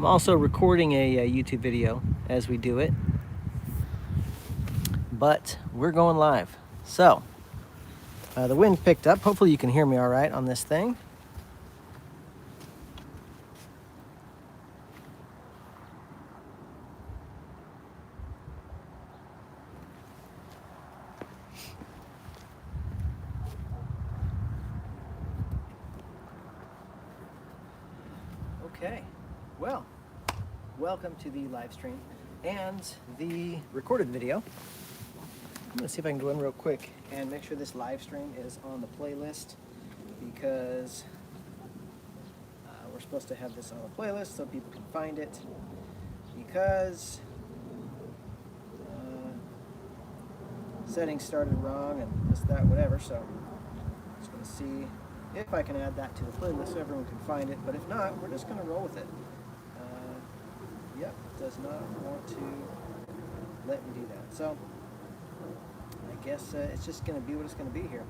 I'm also recording a YouTube video as we do it, but we're going live. So the wind picked up. Hopefully you can hear me all right on this thing. Okay, well, welcome to the live stream and the recorded video. I'm gonna see if I can go in real quick and make sure this live stream is on the playlist, because we're supposed to have this on the playlist so people can find it, because settings started wrong and this, that, whatever. So I'm just gonna see if I can add that to the playlist so everyone can find it, but if not, we're just going to roll with it. Yep, it does not want to let me do that. So I guess it's just going to be what it's going to be here.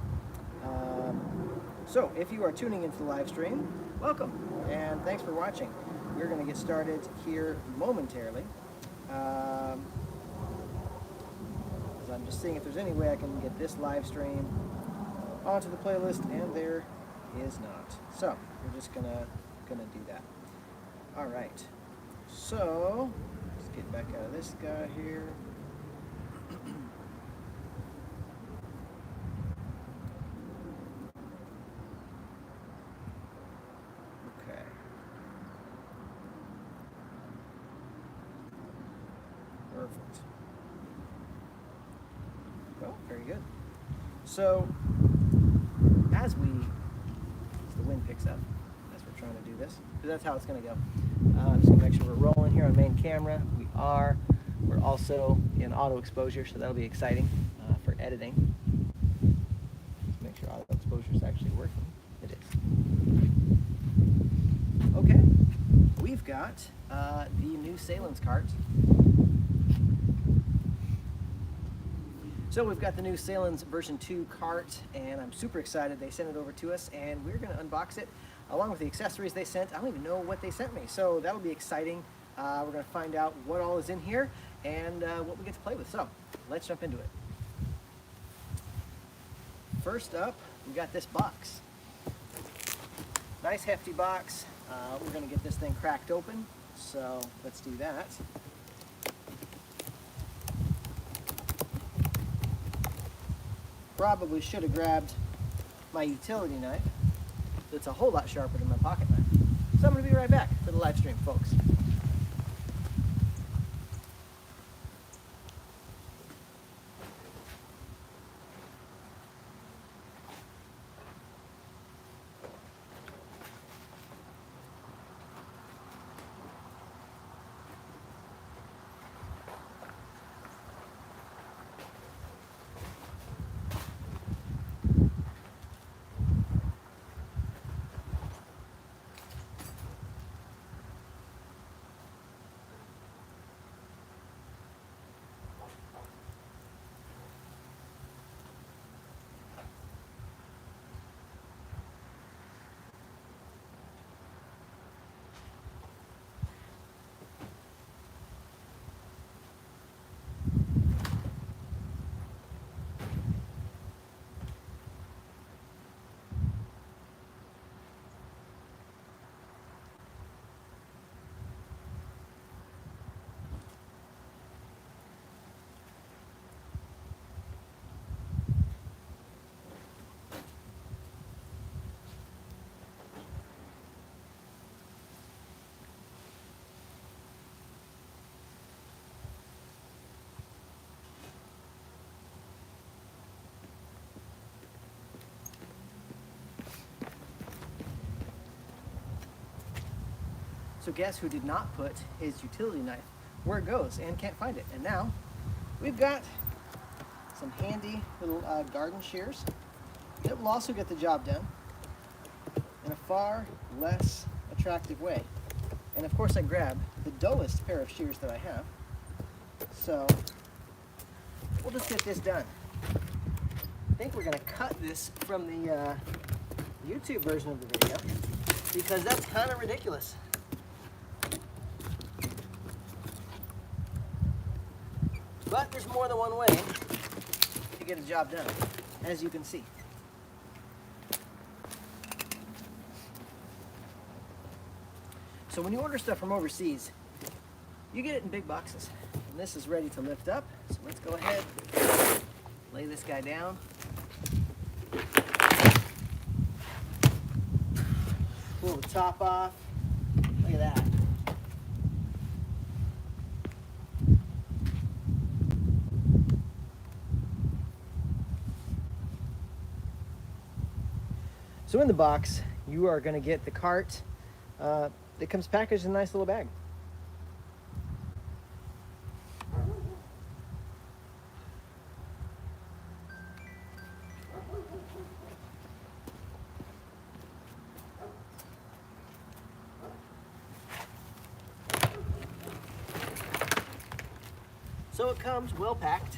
So if you are tuning into the live stream, welcome, and thanks for watching. We're going to get started here momentarily. I'm just seeing if there's any way I can get this live stream onto the playlist, and there is not. So we're just gonna do that. All right. So let's get back out of this guy here. Okay. Perfect. Well, very good. So as the wind picks up, as we're trying to do this, because that's how it's going to go. I'm just going to make sure we're rolling here on main camera. We are. We're also in auto exposure, so that'll be exciting for editing. Let's make sure auto exposure is actually working. It is. Okay, we've got the new Selens cart. So we've got the new Selens version 2 cart, and I'm super excited. They sent it over to us, and we're going to unbox it along with the accessories they sent. I don't even know what they sent me, so that'll be exciting. We're going to find out what all is in here and what we get to play with. So let's jump into it. First up, we got this box. Nice hefty box. We're going to get this thing cracked open, so let's do that. Probably should have grabbed my utility knife. It's a whole lot sharper than my pocket knife. So I'm going to be right back for the live stream, folks. So guess who did not put his utility knife where it goes and can't find it? And now we've got some handy little garden shears that will also get the job done in a far less attractive way. And of course I grabbed the dullest pair of shears that I have. So we'll just get this done. I think we're gonna cut this from the YouTube version of the video because that's kind of ridiculous. But there's more than one way to get a job done, as you can see. So when you order stuff from overseas, you get it in big boxes. And this is ready to lift up. So let's go ahead, lay this guy down. Pull the top off. Look at that. So in the box, you are going to get the cart that comes packaged in a nice little bag. So it comes well packed.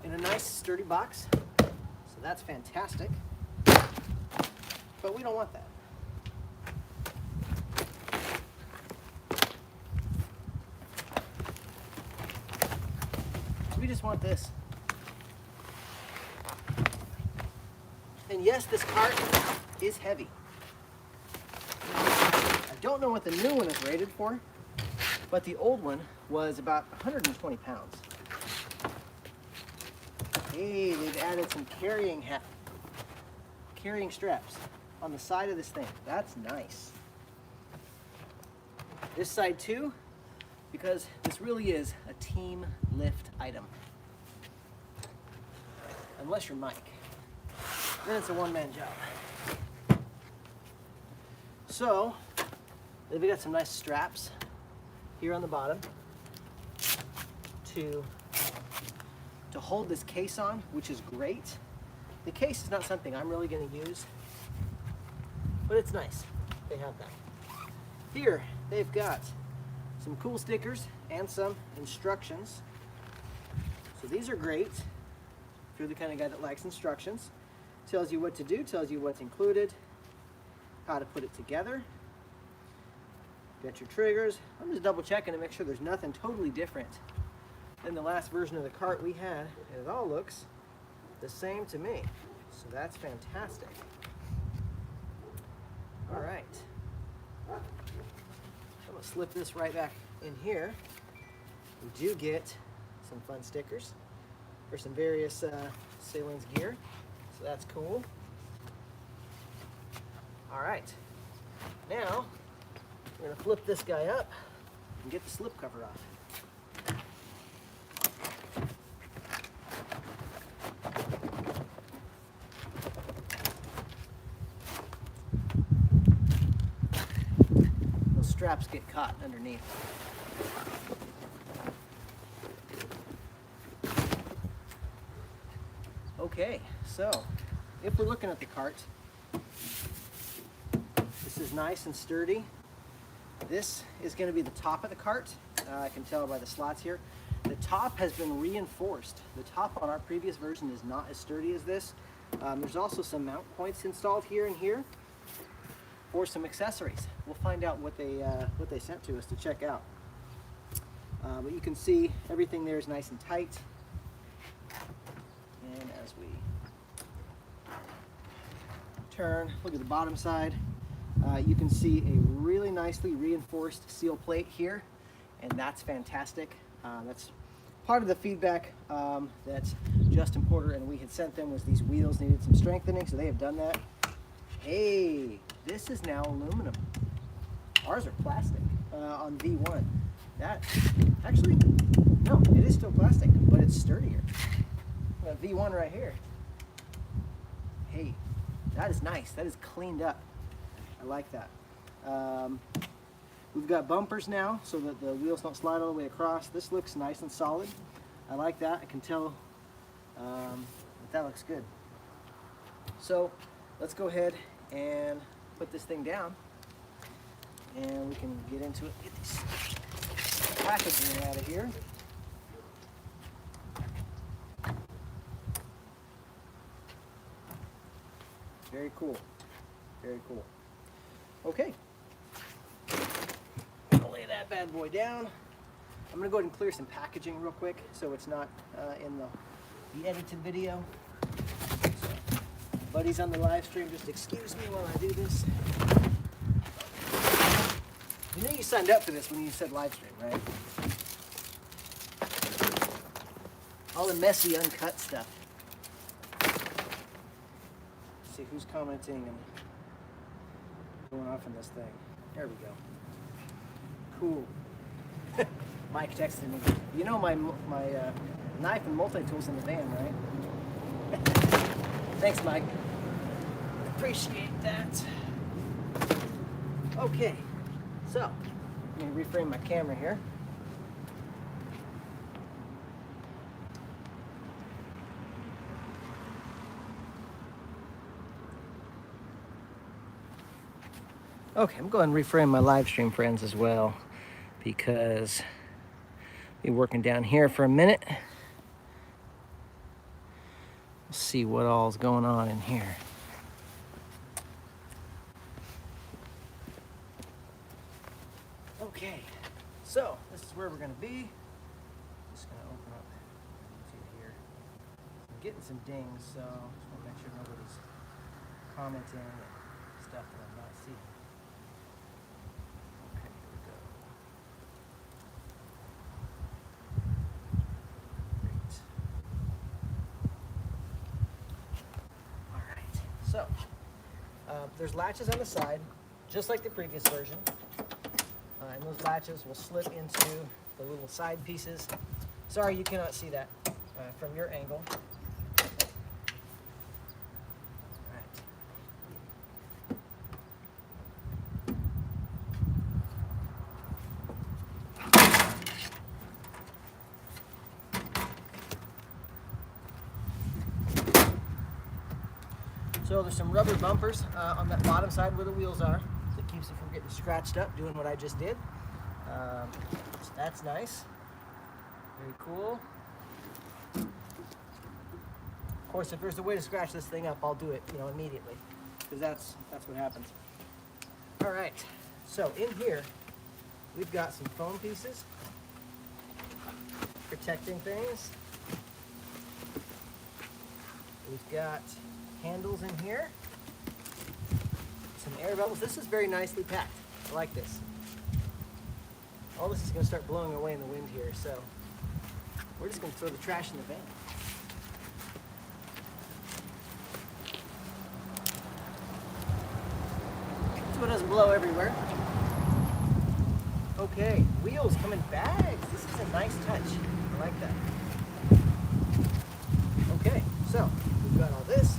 In a nice sturdy box. So that's fantastic. But we don't want that. We just want this. And yes, this cart is heavy. I don't know what the new one is rated for, but the old one was about 120 pounds. Hey, they've added some carrying straps on the side of this thing. That's nice. This side too, because this really is a team lift item. Unless you're Mike, then it's a one-man job. So, they've got some nice straps here on the bottom to hold this case on, which is great. The case is not something I'm really going to use, but it's nice. They have that. Here, they've got some cool stickers and some instructions. So these are great if you're the kind of guy that likes instructions. Tells you what to do, tells you what's included, how to put it together. Got your triggers. I'm just double checking to make sure there's nothing totally different than the last version of the cart we had. And it all looks the same to me. So that's fantastic. All right. I'm gonna slip this right back in here. We do get some fun stickers for some various Selens gear. So that's cool. All right. Now, we're gonna flip this guy up and get the slip cover off. Those straps get caught underneath. Okay, so if we're looking at the cart, this is nice and sturdy. This is going to be the top of the cart. I can tell by the slots here. The top has been reinforced. The top on our previous version is not as sturdy as this. There's also some mount points installed here and here for some accessories. We'll find out what they sent to us to check out. But you can see everything there is nice and tight. And as we turn, look at the bottom side. You can see a really nicely reinforced seal plate here, and that's fantastic. That's part of the feedback that Justin Porter and we had sent them, was these wheels needed some strengthening, so they have done that. Hey, this is now aluminum. Ours are plastic on V1. That, actually, no, it is still plastic, but it's sturdier. V1 right here. Hey, that is nice. That is cleaned up. I like that. We've got bumpers now so that the wheels don't slide all the way across. This looks nice and solid. I like that. I can tell that looks good. So let's go ahead and put this thing down, and we can get into it. Get this packaging out of here. Very cool. Very cool. Okay, that bad boy down. I'm gonna go ahead and clear some packaging real quick so it's not in the edited video. So, buddies on the live stream, just excuse me while I do this. You know you signed up for this when you said live stream, right? All the messy, uncut stuff. Let's see who's commenting and going off in this thing. There we go. Cool. Mike texted me. You know my knife and multi-tool's in the van, right? Thanks, Mike. Appreciate that. Okay, so let me reframe my camera here. Okay, I'm going to reframe my live stream, friends, as well, because I'll be working down here for a minute. Let's see what all's going on in here. Okay, so this is where we're going to be. Just going to open up YouTube here. I'm getting some dings, so just want to make sure nobody's commenting and stuff that I'm not seeing. Okay, here we go. Great. All right, so there's latches on the side, just like the previous version. And those latches will slip into the little side pieces. Sorry you cannot see that from your angle. So there's some rubber bumpers on that bottom side where the wheels are. That keeps it from getting scratched up doing what I just did. So that's nice. Very cool. Of course, if there's a way to scratch this thing up, I'll do it, immediately, because that's what happens. All right. So in here, we've got some foam pieces protecting things. We've got handles in here. Some air bubbles. This is very nicely packed. I like this. All this is going to start blowing away in the wind here, so we're just going to throw the trash in the van. So it doesn't blow everywhere. Okay, wheels come in bags. This is a nice touch. I like that. Okay, so we've got all this.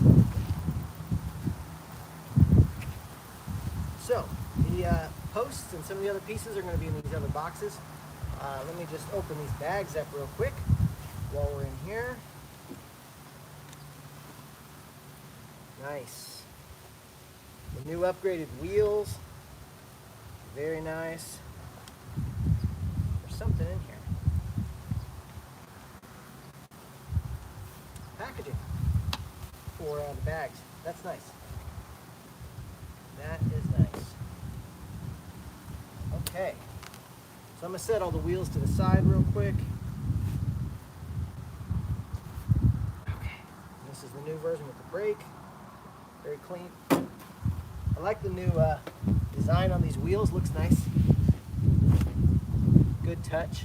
So the posts and some of the other pieces are going to be in these other boxes. Let me just open these bags up real quick while we're in here. Nice. The new upgraded wheels. Very nice. There's something in here. Packaging for the bags. That's nice. That is nice. Okay. So I'm going to set all the wheels to the side real quick. Okay. This is the new version with the brake. Very clean. I like the new design on these wheels. Looks nice. Good touch.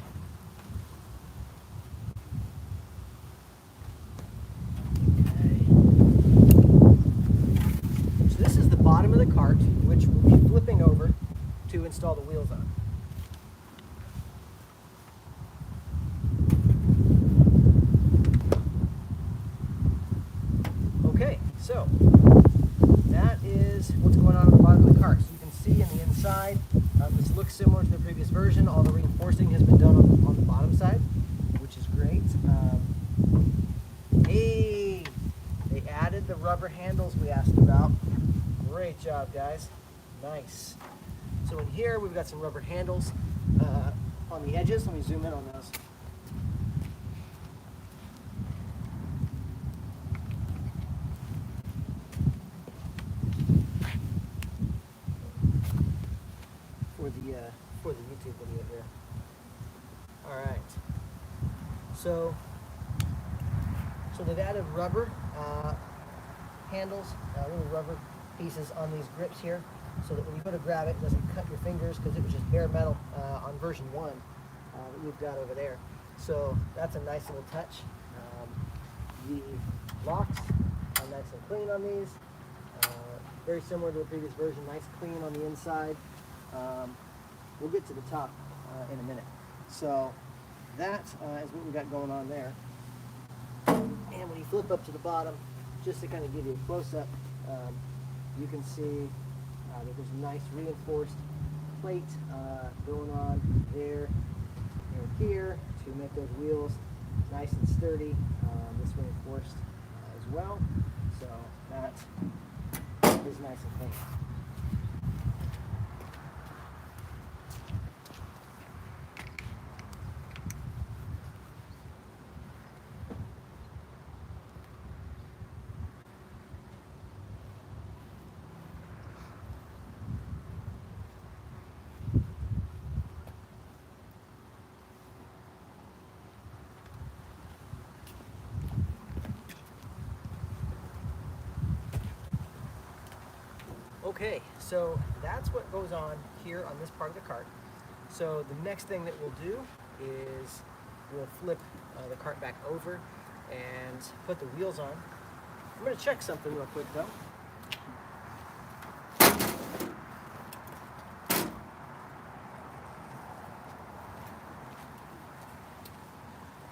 Okay. So this is the bottom of the cart, which we'll be flipping over to install the wheels on. Okay, so that is what's going on at the bottom of the cart. So you can see in the inside, this looks similar to the previous version. All the reinforcing has been done on the bottom side, which is great. Hey, they added the rubber handles we asked about. Great job, guys. Nice. So in here, we've got some rubber handles on the edges. Let me zoom in on those. For the YouTube video here. All right. So they've added rubber handles, little rubber pieces on these grips here, so that when you go to grab it, it doesn't cut your fingers, because it was just bare metal on version 1 that we've got over there. So that's a nice little touch. The locks are nice and clean on these. Very similar to the previous version, nice clean on the inside. We'll get to the top in a minute. So that is what we got going on there. And when you flip up to the bottom, just to kind of give you a close-up, you can see that there's a nice reinforced plate going on there and here to make those wheels nice and sturdy. This reinforced as well, so that is nice and clean. Okay, so that's what goes on here on this part of the cart. So the next thing that we'll do is we'll flip the cart back over and put the wheels on. I'm going to check something real quick though.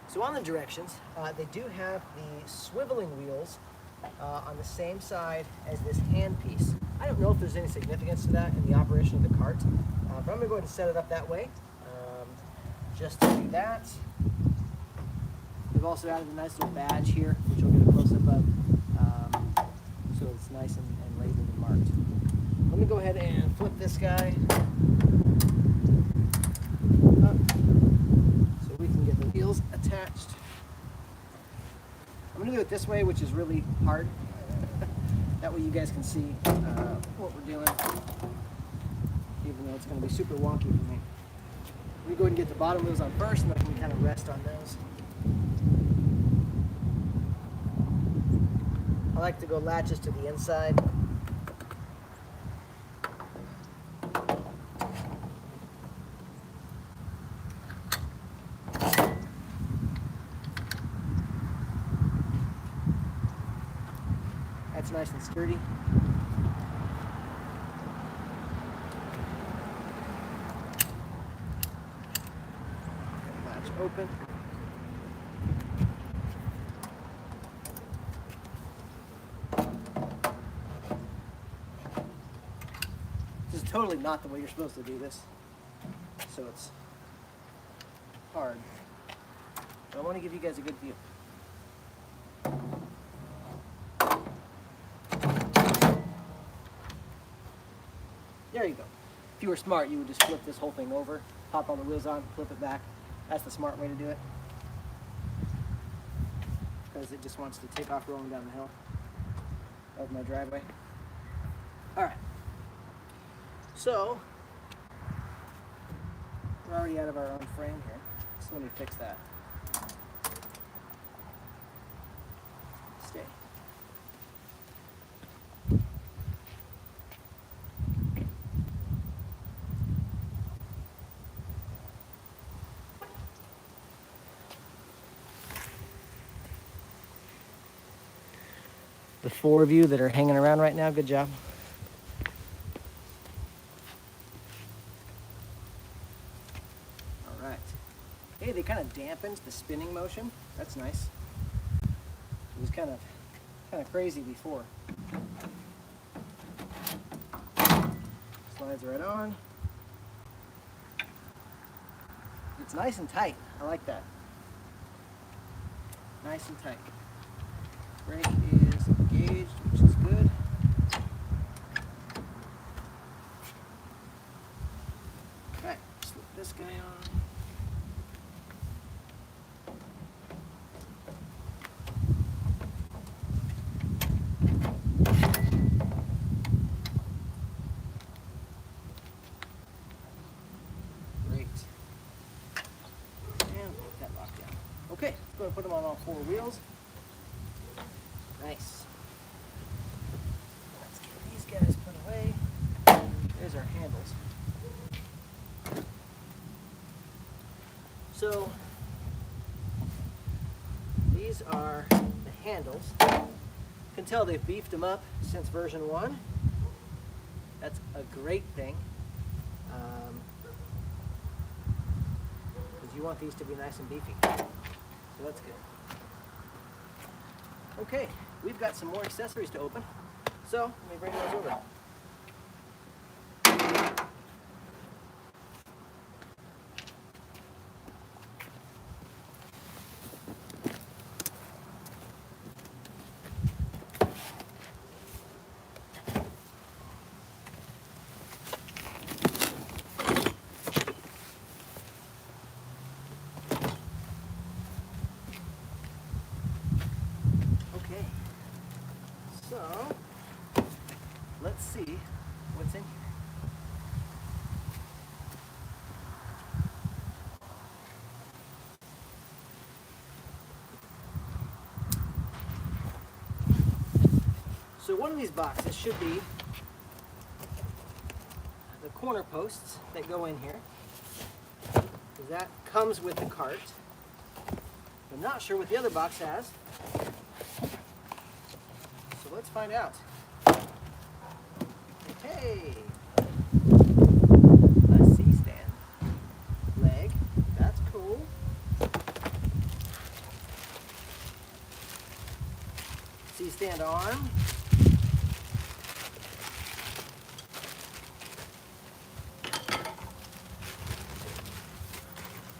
So on the directions, they do have the swiveling wheels on the same side as this handpiece. I don't know if there's any significance to that in the operation of the cart, but I'm going to go ahead and set it up that way. Just to do that, we've also added a nice little badge here, which we'll get a close-up of, so it's nice and labeled and marked. Let me go ahead and flip this guy up so we can get the wheels attached. I'm going to do it this way, which is really hard. That way you guys can see what we're doing, even though it's going to be super wonky for me. We go ahead and get the bottom wheels on first, and then we can kind of rest on those. I like to go latches to the inside. That's nice and sturdy. Latch open. This is totally not the way you're supposed to do this, so it's hard. But I want to give you guys a good view. There you go. If you were smart, you would just flip this whole thing over, pop all the wheels on, flip it back. That's the smart way to do it, because it just wants to take off rolling down the hill of my driveway. All right. So we're already out of our own frame here, so let me fix that. Stay. The 4 of you that are hanging around right now, good job. All right. Hey, they kind of dampened the spinning motion. That's nice. It was kind of crazy before. Slides right on. It's nice and tight. I like that. Nice and tight. Brake is engaged, which is good. Okay, slip this guy on. Brake 4 wheels. Nice. Let's get these guys put away. There's our handles. So these are the handles. You can tell they've beefed them up since version 1. That's a great thing. Because you want these to be nice and beefy. So that's good. Okay, we've got some more accessories to open. So let me bring those over. Okay, so let's see what's in here. So one of these boxes should be the corner posts that go in here. Because that comes with the cart. I'm not sure what the other box has. So let's find out. Okay. A C-stand. Leg. That's cool. C-stand arm.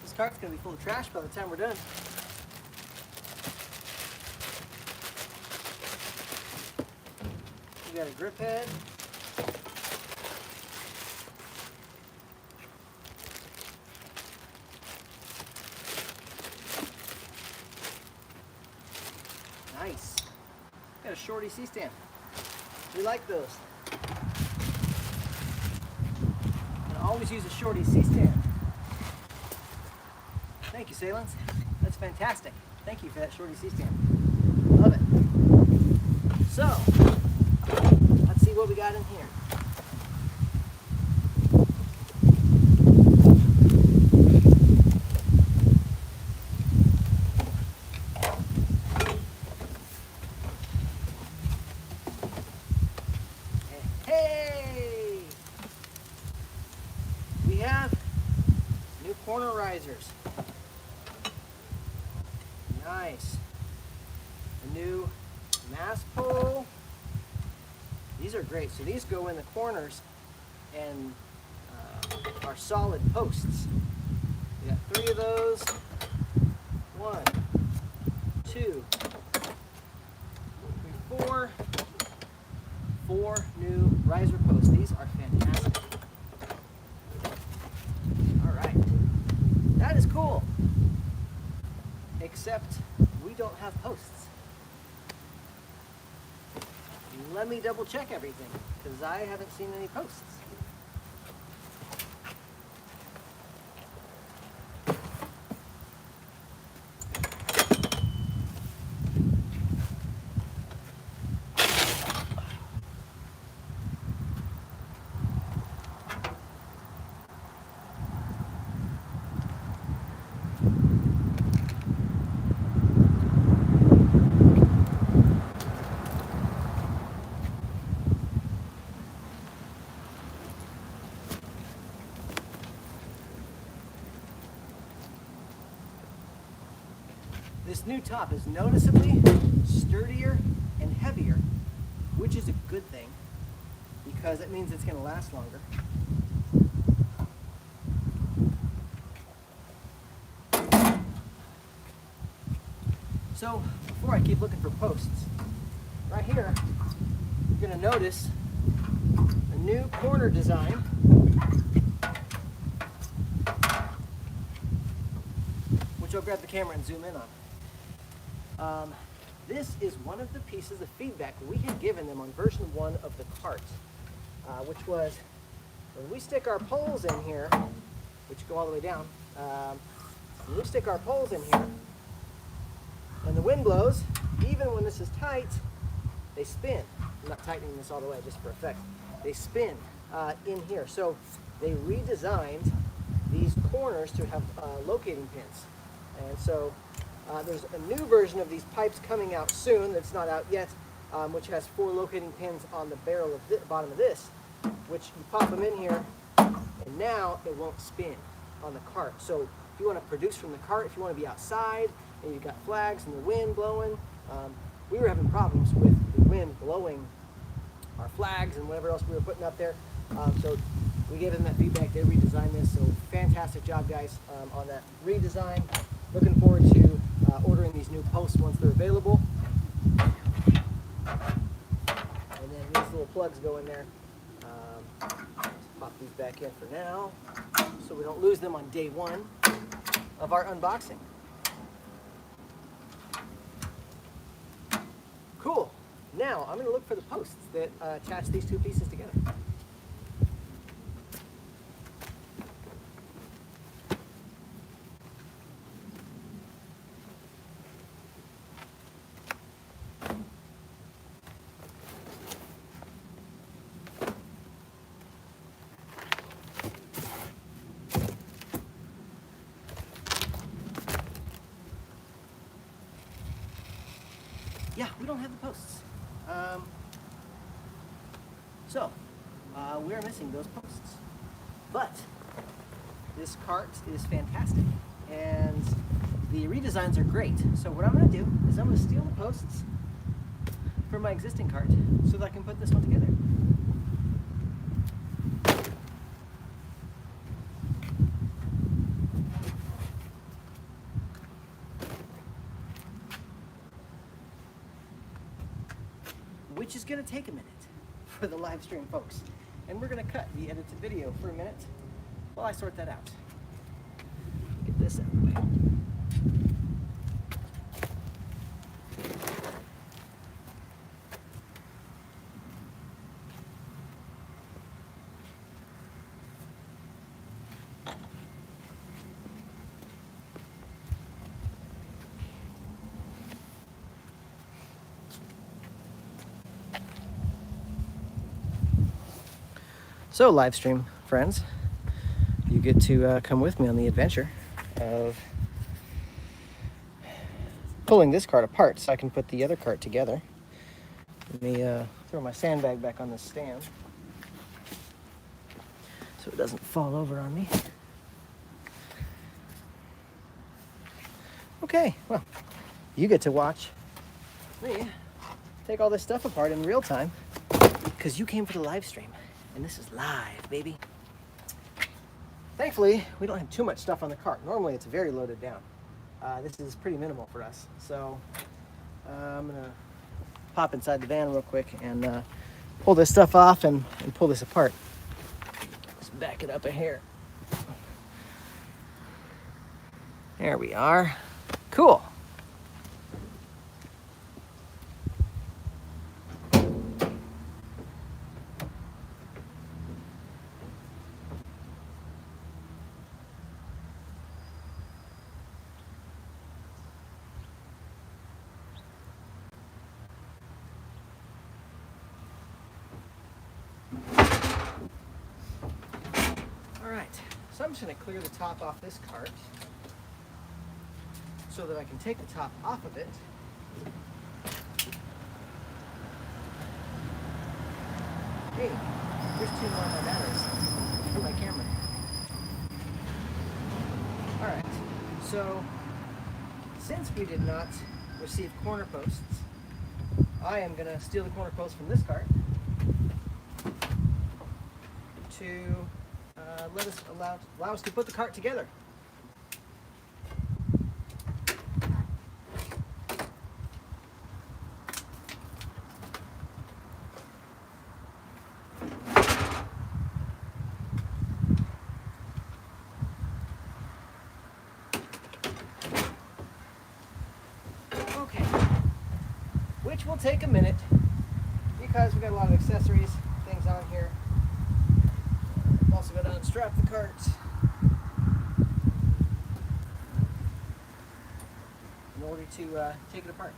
This cart's going to be full of trash by the time we're done. We got a grip head. Nice. Got a shorty C-stand. We like those. I always use a shorty C-stand. Thank you, Selens. That's fantastic. Thank you for that shorty C-stand. Love it. So, let's see what we got in here. Hey! We have new corner risers. Nice. A new mast pole. These are great. So these go in the corners and are solid posts. We got 3 of those. 1, 2, 3, 4. 4 new riser posts. These are fantastic. All right. That is cool. Except we don't have posts. Let me double check everything, because I haven't seen any posts. This new top is noticeably sturdier and heavier, which is a good thing because it means it's going to last longer. So before I keep looking for posts, right here you're going to notice a new corner design. Which I'll grab the camera and zoom in on. This is one of the pieces of feedback we had given them on version 1 of the cart, which was when we stick our poles in here, which go all the way down, when we stick our poles in here, when the wind blows, even when this is tight, they spin. I'm not tightening this all the way just for effect. They spin in here. So they redesigned these corners to have locating pins. And so there's a new version of these pipes coming out soon that's not out yet, which has 4 locating pins on the barrel of the bottom of this, which you pop them in here, and now it won't spin on the cart. So if you want to produce from the cart, if you want to be outside and you've got flags and the wind blowing, we were having problems with the wind blowing our flags and whatever else we were putting up there. So we gave them that feedback. They redesigned this. So fantastic job, guys, on that redesign. Looking forward to ordering these new posts once they're available. And then these little plugs go in there. Let's pop these back in for now so we don't lose them on day 1 of our unboxing. Cool. Now I'm going to look for the posts that attach these 2 pieces together. Yeah, we don't have the posts. So we're missing those posts. But this cart is fantastic, and the redesigns are great. So what I'm going to do is I'm going to steal the posts from my existing cart so that I can put this one together. Which is going to take a minute for the live stream folks. And we're going to cut the edited video for a minute while I sort that out. Get this out of the way. So, live stream friends, you get to come with me on the adventure of pulling this cart apart so I can put the other cart together. Let me throw my sandbag back on this stand so it doesn't fall over on me. Okay, well, you get to watch me take all this stuff apart in real time because you came for the live stream. And this is live, baby. Thankfully, we don't have too much stuff on the cart. Normally, it's very loaded down. This is pretty minimal for us. So I'm going to pop inside the van real quick and pull this stuff off and pull this apart. Let's back it up in here. There we are. Cool. So I'm just going to clear the top off this cart so that I can take the top off of it. Hey, here's 2 more of my batteries for my camera. Alright, so since we did not receive corner posts, I am going to steal the corner posts from this cart to allow us to put the cart together. Okay, which will take a minute because we got a lot of accessories, things on here. Also got to unstrap the cart. And order to take it apart.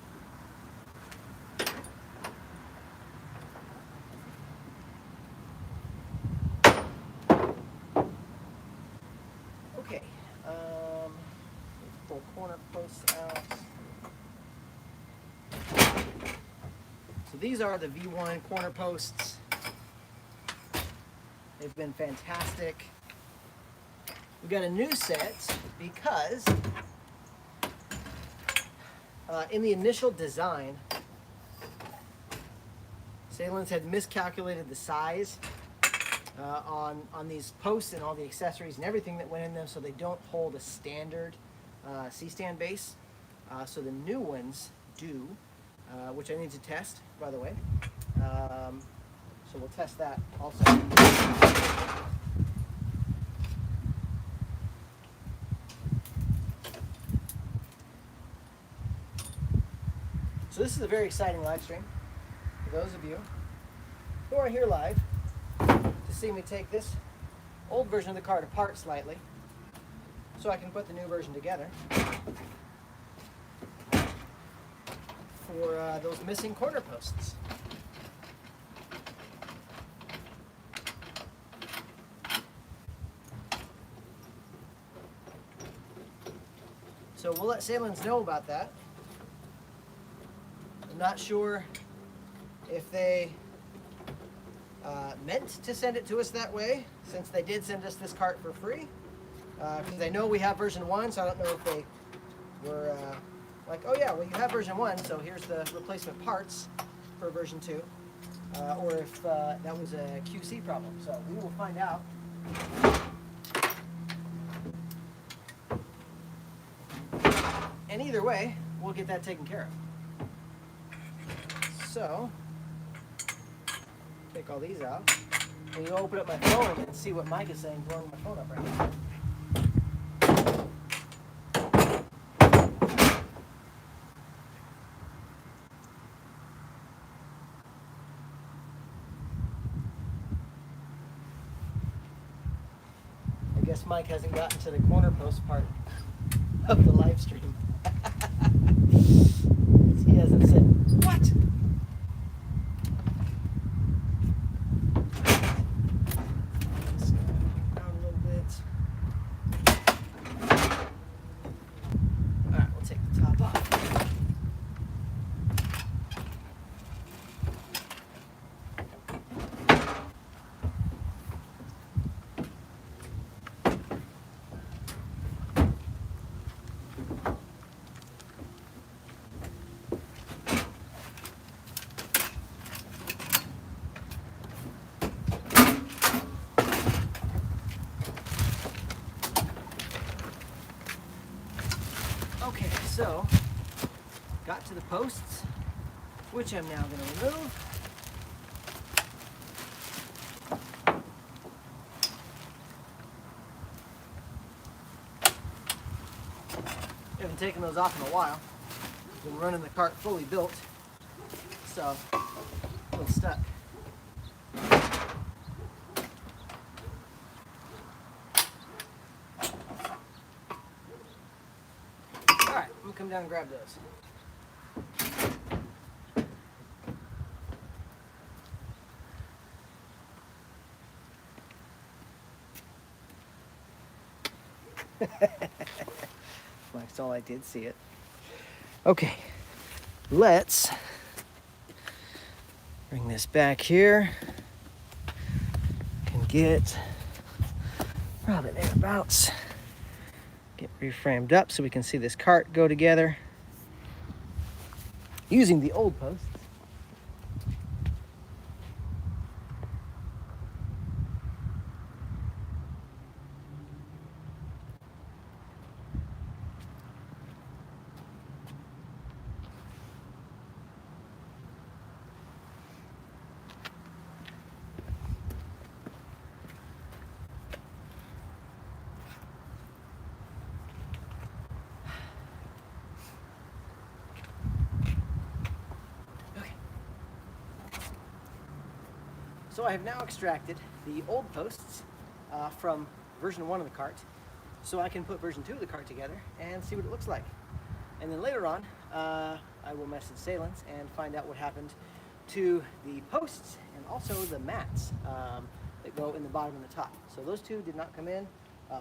Okay, pull corner posts out. So these are the V1 corner posts. They've been fantastic. We got a new set because in the initial design, Selens had miscalculated the size on these posts and all the accessories and everything that went in them, so they don't hold a standard C-stand base. So the new ones do, which I need to test, by the way. So we'll test that also. So this is a very exciting live stream for those of you who are here live to see me take this old version of the cart apart slightly so I can put the new version together for those missing corner posts. So we'll let Selens know about that. I'm not sure if they meant to send it to us that way, since they did send us this cart for free. Because I know we have version 1, so I don't know if they were like, oh yeah, well you have version 1, so here's the replacement parts for version 2. Or if that was a QC problem. So we will find out. And either way, we'll get that taken care of. So, take all these out, and you open up my phone and see what Mike is saying, blowing my phone up right now. I guess Mike hasn't gotten to the corner post part of the live stream. He hasn't said, what? Down a little bit. All right, we'll take the top off. Okay, so got to the posts, which I'm now going to remove. I haven't taken those off in a while. Been running the cart fully built, so a little stuck. Alright, I'm gonna come down and grab those. That's all I did see it. Okay, let's bring this back here and get probably thereabouts. Get reframed up so we can see this cart go together using the old posts. So I have now extracted the old posts from version 1 of the cart, so I can put version 2 of the cart together and see what it looks like. And then later on, I will message Selens and find out what happened to the posts and also the mats that go in the bottom and the top. So those two did not come in,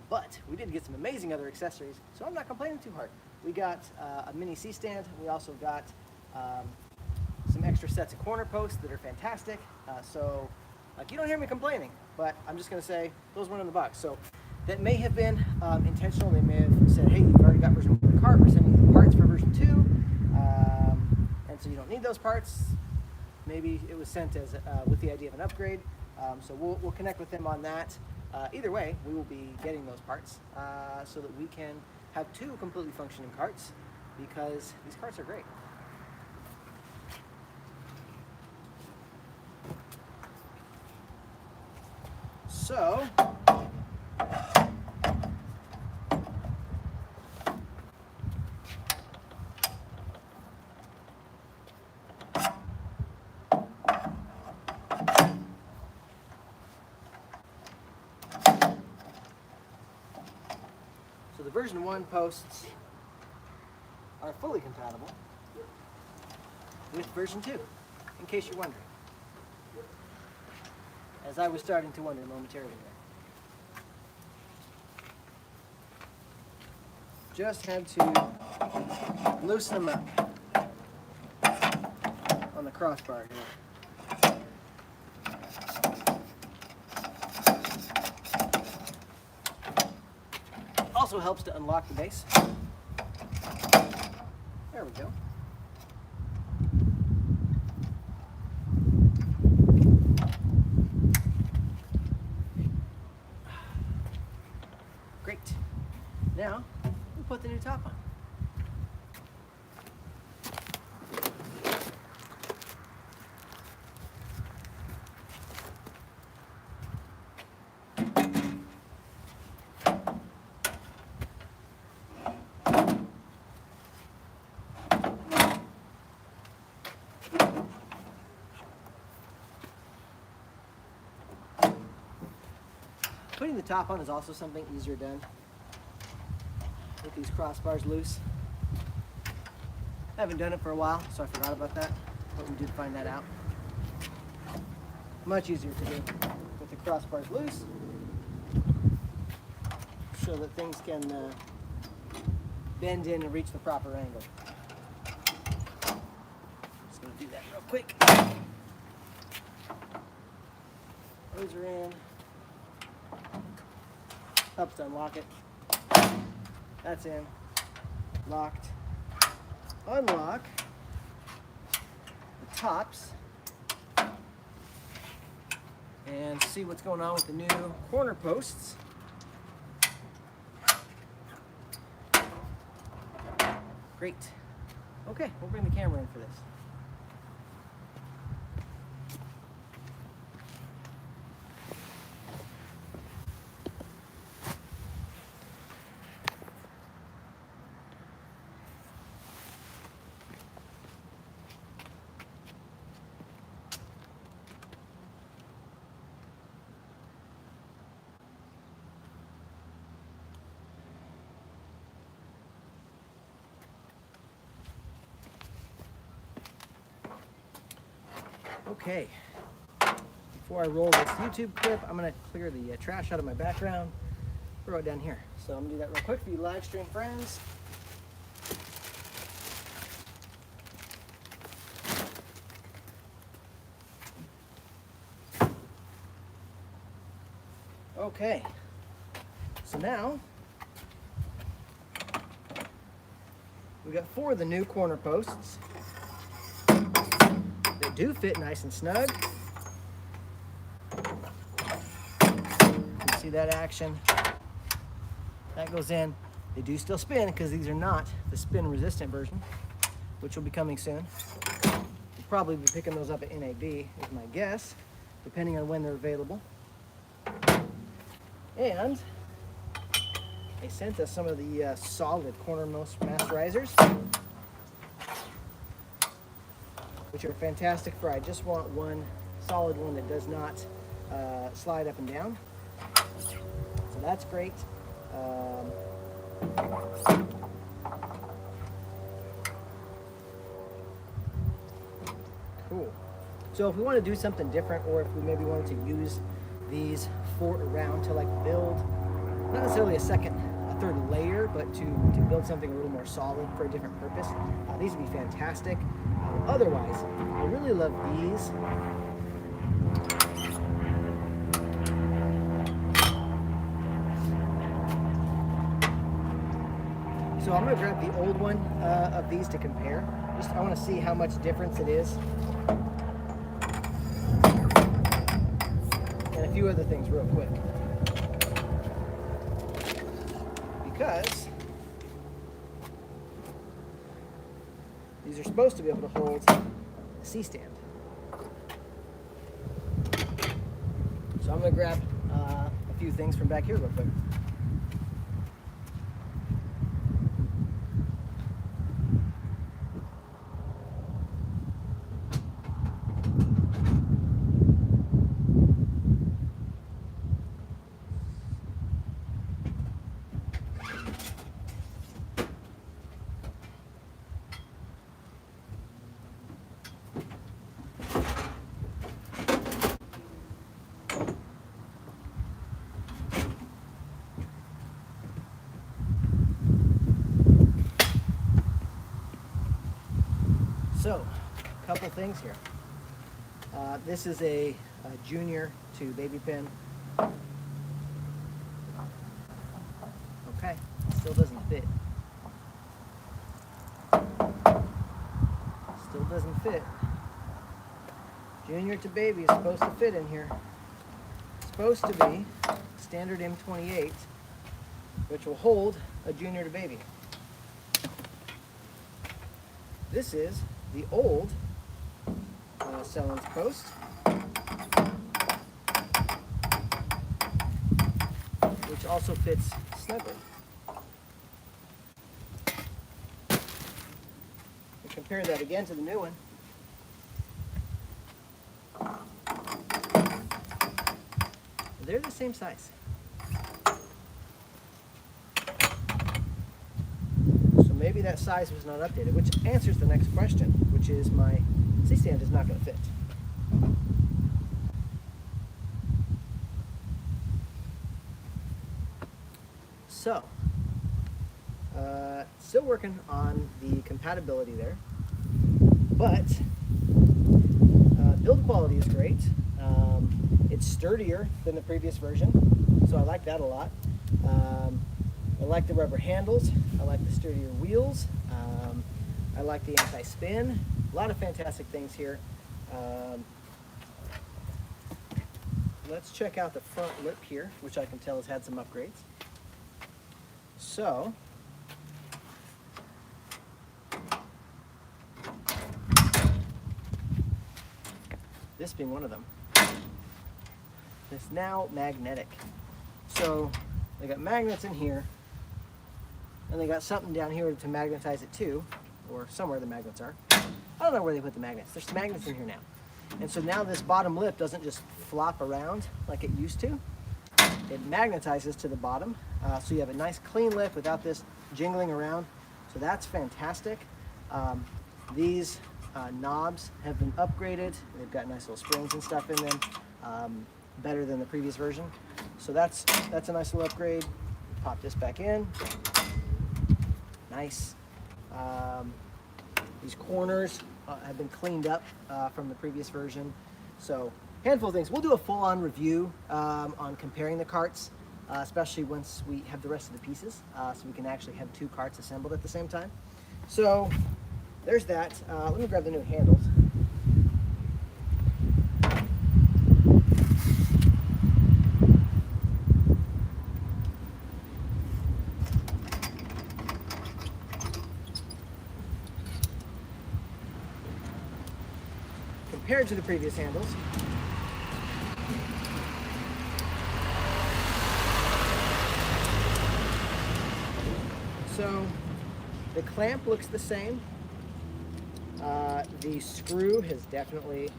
but we did get some amazing other accessories, so I'm not complaining too hard. We got a mini C-stand. We also got some extra sets of corner posts that are fantastic. So like, you don't hear me complaining, but I'm just gonna say those went in the box. So that may have been intentional. They may have said, hey, you've already got version 1 of the cart, we're sending you the parts for version 2, and so you don't need those parts. Maybe it was sent as with the idea of an upgrade. So we'll connect with them on that. Either way, we will be getting those parts so that we can have 2 completely functioning carts, because these carts are great. So, the version 1 posts are fully compatible with version 2, in case you're wondering. As I was starting to wonder momentarily there. Just had to loosen them up on the crossbar here. Also helps to unlock the base. There we go. Great. Now, we'll put the new top on. Putting the top on is also something easier done with these crossbars loose. I haven't done it for a while, so I forgot about that, but we did find that out. Much easier to do with the crossbars loose, so that things can bend in and reach the proper angle. Just gonna do that real quick. Those are in. Helps to unlock it. That's in. Locked. Unlock the tops and see what's going on with the new corner posts. Great. Okay, we'll bring the camera in for this. Okay, before I roll this YouTube clip, I'm going to clear the trash out of my background, throw it down here. So I'm going to do that real quick for you live stream friends. Okay, so now we got 4 of the new corner posts. They do fit nice and snug. You can see that action. That goes in. They do still spin because these are not the spin resistant version, which will be coming soon. We'll probably be picking those up at NAB is my guess, depending on when they're available. And they sent us some of the solid cornermost masterizers, which are fantastic for, I just want one solid one that does not slide up and down. So that's great. Cool. So if we want to do something different, or if we maybe wanted to use these around to like build, not necessarily a third layer, but to build something a little more solid for a different purpose, these would be fantastic. Otherwise, I really love these. So I'm going to grab the old one of these to compare. I want to see how much difference it is. And a few other things real quick. Because these are supposed to be able to hold a C-stand. So I'm going to grab a few things from back here real quick. So, a couple things here. This is a junior to baby pin. Okay, still doesn't fit. Still doesn't fit. Junior to baby is supposed to fit in here. It's supposed to be standard M28, which will hold a junior to baby. This is the old Selens post, which also fits snugly. And compare that again to the new one. They're the same size. Maybe that size was not updated, which answers the next question, which is my C-stand is not going to fit. So, still working on the compatibility there, but build quality is great. It's sturdier than the previous version, so I like that a lot. I like the rubber handles. I like the sturdier wheels. I like the anti-spin. A lot of fantastic things here. Let's check out the front lip here, which I can tell has had some upgrades. So, this being one of them. It's now magnetic. So, they got magnets in here, and they got something down here to magnetize it too, or somewhere the magnets are. I don't know where they put the magnets. There's magnets in here now. And so now this bottom lip doesn't just flop around like it used to. It magnetizes to the bottom, so you have a nice clean lip without this jingling around. So that's fantastic. These knobs have been upgraded. They've got nice little springs and stuff in them, better than the previous version. So that's a nice little upgrade. Pop this back in. Nice. These corners have been cleaned up from the previous version. So, handful of things. We'll do a full-on review on comparing the carts, especially once we have the rest of the pieces, so we can actually have two carts assembled at the same time. So, there's that. Let me grab the new handles. Compared to the previous handles, so the clamp looks the same. The screw has definitely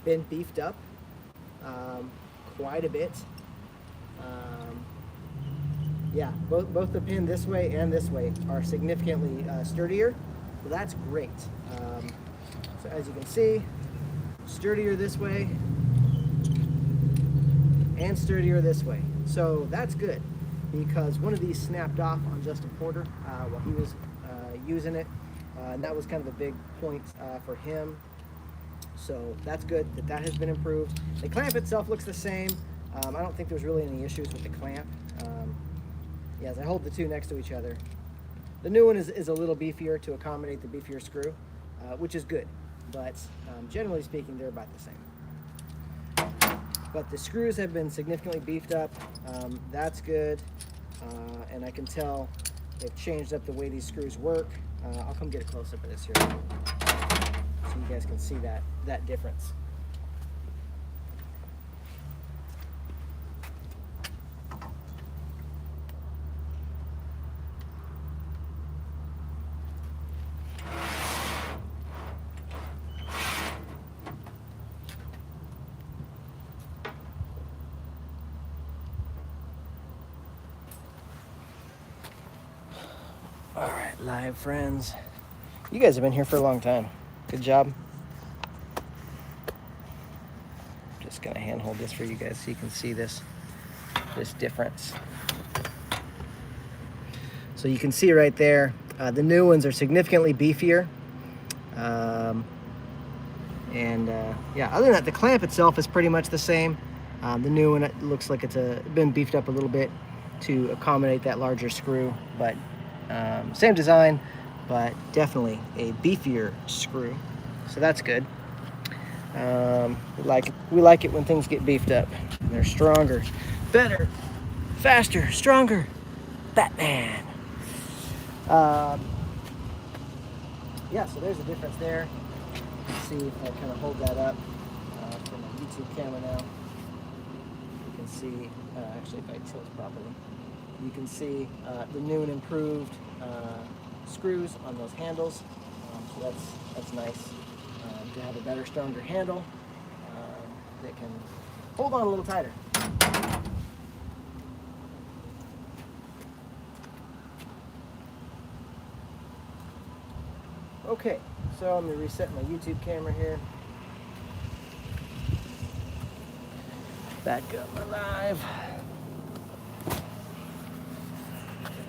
been beefed up quite a bit. Yeah, both the pin this way and this way are significantly sturdier, so that's great. So as you can see, sturdier this way and sturdier this way. So that's good, because one of these snapped off on Justin Porter while he was using it, and that was kind of the big point for him. So that's good that that has been improved. The clamp itself looks the same. I don't think there's really any issues with the clamp. Yeah, as I hold the two next to each other, the new one is a little beefier to accommodate the beefier screw, which is good, but generally speaking, they're about the same. But the screws have been significantly beefed up. That's good, and I can tell they've changed up the way these screws work. I'll come get a close-up of this here so you guys can see that difference. All right, live friends. You guys have been here for a long time. Good job. Just gonna handhold this for you guys so you can see this difference. So you can see right there, the new ones are significantly beefier. Yeah, other than that, the clamp itself is pretty much the same. The new one, it looks like it's been beefed up a little bit to accommodate that larger screw, but same design, but definitely a beefier screw. So that's good. We like it when things get beefed up. They're stronger, better, faster, stronger. Batman. Yeah, so there's a difference there. Let's see if I kind of hold that up for my YouTube camera now. You can see, actually if I tilt properly, you can see the new and improved screws on those handles. So that's nice to have a better, stronger handle that can hold on a little tighter. Okay, so I'm going to reset my YouTube camera here. Back up my live.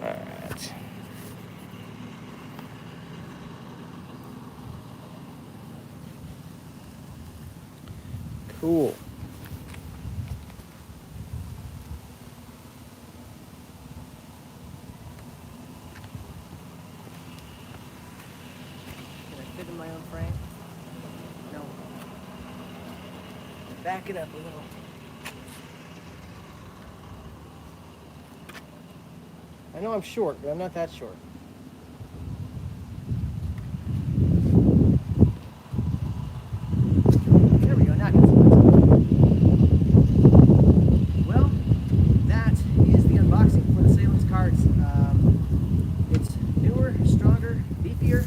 All right. Cool. In my own frame? No. Back it up a little. I know I'm short, but I'm not that short. There we go, now I can see myself. Well, that is the unboxing for the Selens carts. It's newer, stronger, beefier.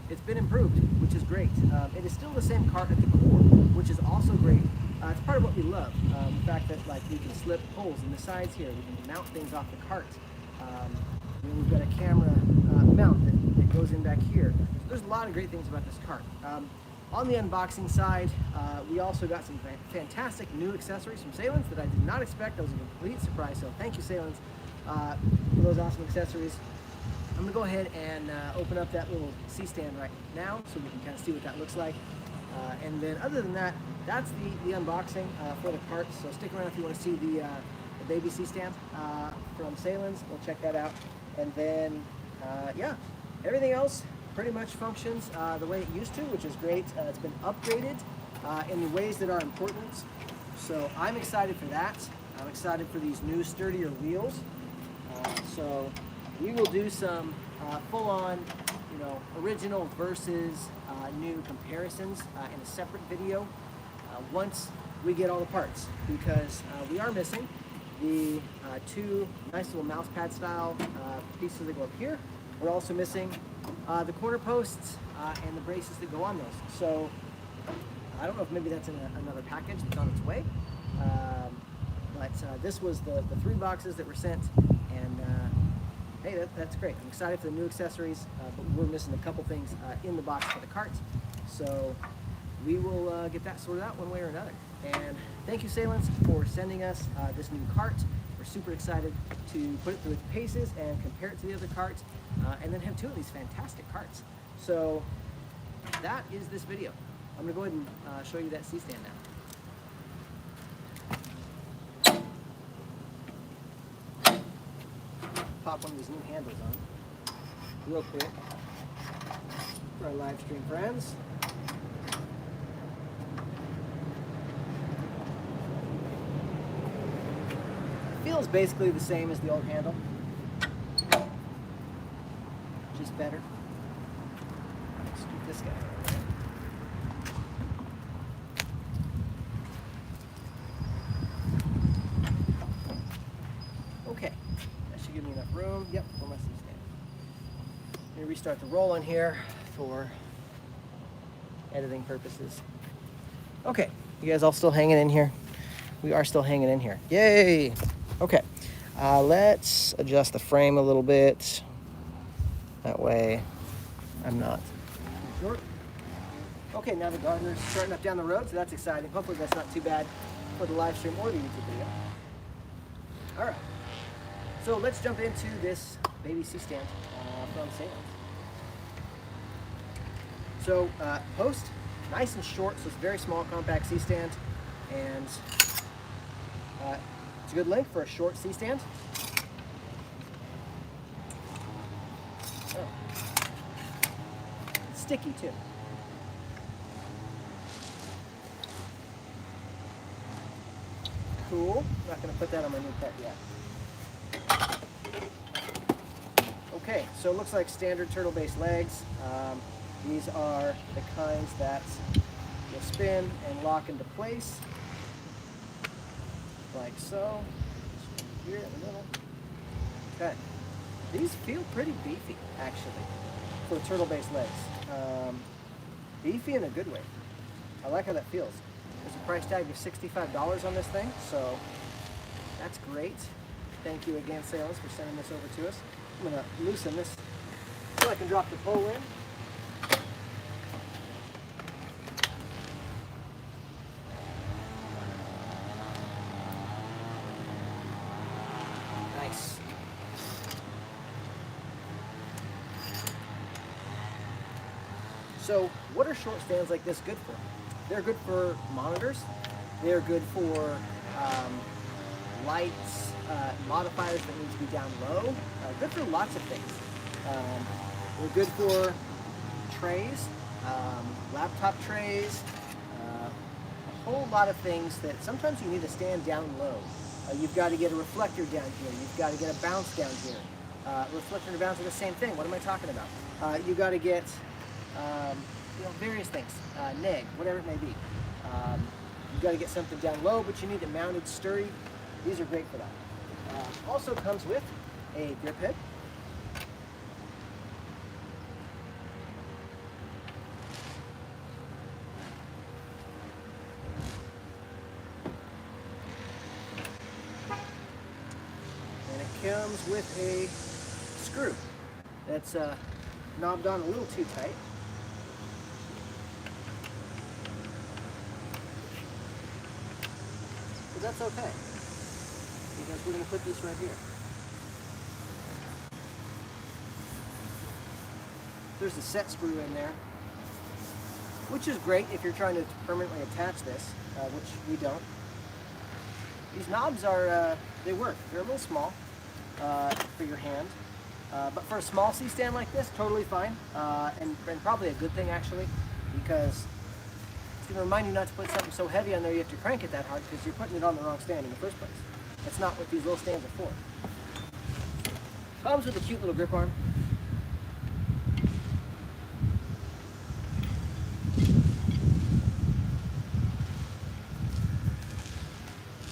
It's been improved, which is great. It is still the same cart at the core, which is also great. It's part of what we love. The fact that we can slip holes in the sides here. We can mount things off the cart. We've got a camera mount that goes in back here. There's a lot of great things about this cart. On the unboxing side, we also got some fantastic new accessories from Selens that I did not expect. That was a complete surprise. So thank you, Selens, for those awesome accessories. I'm going to go ahead and open up that little C-stand right now so we can kind of see what that looks like. And then other than that, that's the unboxing for the cart. So stick around if you want to see the baby C-stand from Selens. We'll check that out. And then, yeah, everything else pretty much functions the way it used to, which is great. It's been upgraded in the ways that are important. So I'm excited for that. I'm excited for these new sturdier wheels. So we will do some full-on, original versus new comparisons in a separate video once we get all the parts, because we are missing the two nice little mouse pad style pieces that go up here. We're also missing the corner posts and the braces that go on those. So I don't know if maybe that's in another package that's on its way, but this was the 3 boxes that were sent, and hey, that's great. I'm excited for the new accessories, but we're missing a couple things in the box for the cart. So we will get that sorted out one way or another. And thank you, Selens, for sending us this new cart. We're super excited to put it through its paces and compare it to the other carts, and then have two of these fantastic carts. So that is this video. I'm going to go ahead and show you that C-stand now. Pop one of these new handles on real quick for our live stream friends. Feels basically the same as the old handle, just better. Let's do this guy. Okay, that should give me enough room. Yep, for my C-stand. Let me restart the roll in here for editing purposes. Okay, you guys all still hanging in here? We are still hanging in here. Yay! Okay, let's adjust the frame a little bit. That way I'm not too short. Okay, now the gardener's starting up down the road, so that's exciting. Hopefully that's not too bad for the live stream or the YouTube video. All right, so let's jump into this baby C-stand from Selens. So post, nice and short, so it's a very small compact C-stand, and it's a good length for a short C-stand. Oh. It's sticky too. Cool. Not going to put that on my new cart yet. Okay, so it looks like standard turtle-based legs. These are the kinds that you'll spin and lock into place, like so. Here in the middle. Okay. These feel pretty beefy, actually, for turtle-based legs. Beefy in a good way. I like how that feels. There's a price tag of $65 on this thing, so that's great. Thank you again, Selens, for sending this over to us. I'm going to loosen this so I can drop the pole in. Nice. So what are short stands like this good for? They're good for monitors. They're good for lights, modifiers that need to be down low. Good for lots of things. They're good for trays, laptop trays, a whole lot of things that sometimes you need to stand down low. You've got to get a reflector down here. You've got to get a bounce down here. Reflector and bounce are the same thing. What am I talking about? You've got to get various things, neg, whatever it may be. You've got to get something down low, but you need it mounted sturdy. These are great for that. Also comes with a grip head. And it comes with a screw that's knobbed on a little too tight. But that's okay, because we're going to put this right here. There's a set screw in there, which is great if you're trying to permanently attach this, which we don't. These knobs are, they work. They're a little small for your hand, but for a small C-stand like this, totally fine, and probably a good thing actually, because it's going to remind you not to put something so heavy on there you have to crank it that hard, because you're putting it on the wrong stand in the first place. That's not what these little stands are for. Comes with a cute little grip arm.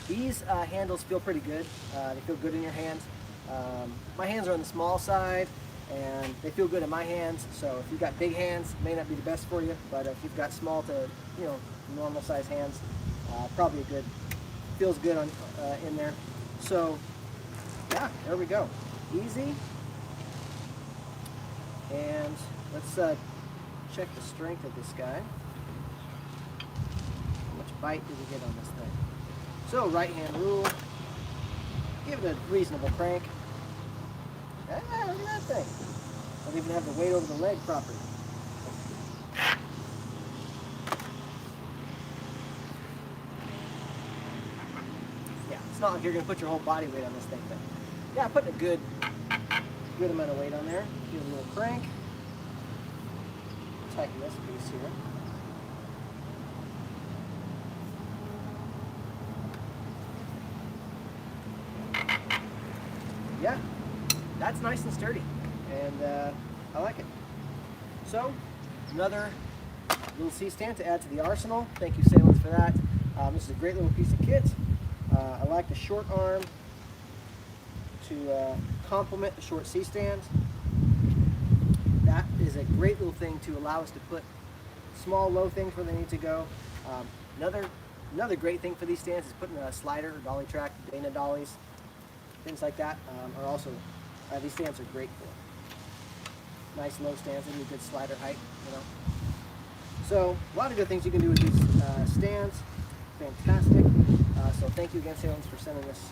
These handles feel pretty good. They feel good in your hands. My hands are on the small side, and they feel good in my hands. So if you've got big hands, it may not be the best for you. But if you've got small to normal size hands, probably feels good on in there. So yeah, there we go. Easy. And let's check the strength of this guy. bite did we get on this thing? So right hand rule, give it a reasonable crank. Ah, look at that thing. Don't even have the weight over the leg properly. Yeah, it's not like you're going to put your whole body weight on this thing, but yeah, putting a good amount of weight on there. Give it a little crank. Tighten this piece here. Yeah, that's nice and sturdy, and I like it. So, another little C-stand to add to the arsenal. Thank you, Selens, for that. This is a great little piece of kit. I like the short arm to complement the short C-stand. That is a great little thing to allow us to put small, low things where they need to go. Another great thing for these stands is putting a slider or dolly track, Dana dollies, things like that are also, these stands are great for. Nice low stands, and a good slider height, you know. So a lot of good things you can do with these stands. Fantastic. So thank you again, Selens, for sending this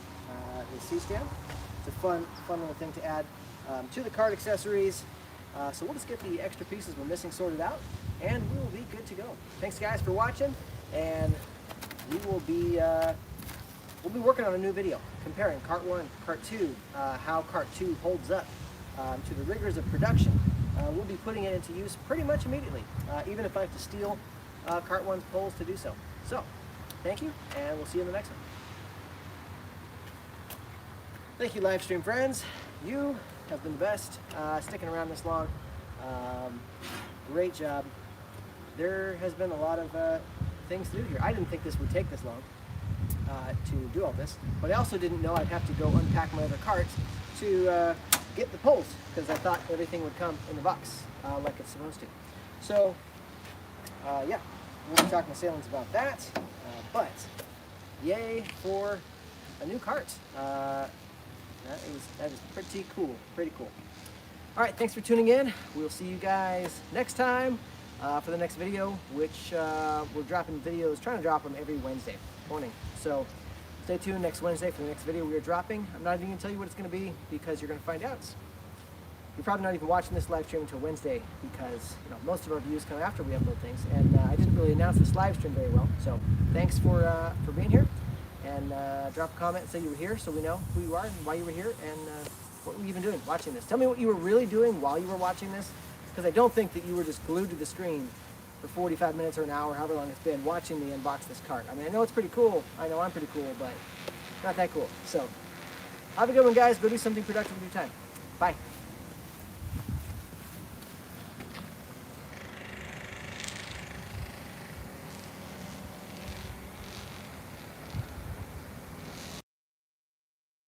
C-stand. It's a fun little thing to add to the cart accessories. So we'll just get the extra pieces we're missing sorted out, and we will be good to go. Thanks, guys, for watching, and we will be we'll be working on a new video comparing Cart 1, Cart 2, how Cart 2 holds up to the rigors of production. We'll be putting it into use pretty much immediately, even if I have to steal Cart 1's poles to do so. So, thank you, and we'll see you in the next one. Thank you, live stream friends. You have been the best, sticking around this long. Great job. There has been a lot of things to do here. I didn't think this would take this long to do all this, but I also didn't know I'd have to go unpack my other carts to get the poles, because I thought everything would come in the box like it's supposed to. So, yeah, we'll be talking to Selens about that, but yay for a new cart. That is pretty cool, pretty cool. All right, thanks for tuning in. We'll see you guys next time for the next video, which we're dropping videos, trying to drop them every Wednesday morning. So stay tuned next Wednesday for the next video we are dropping. I'm not even going to tell you what it's going to be, because you're going to find out. You're probably not even watching this live stream until Wednesday, because most of our views come after we upload things, and I didn't really announce this live stream very well. So thanks for being here, and drop a comment and say you were here, so we know who you are and why you were here, and what were you even doing watching this. Tell me what you were really doing while you were watching this, because I don't think that you were just glued to the screen for 45 minutes or an hour, however long it's been, watching me unbox this cart. I mean, I know it's pretty cool. I know I'm pretty cool, but not that cool. So have a good one, guys. Go do something productive with your time. Bye.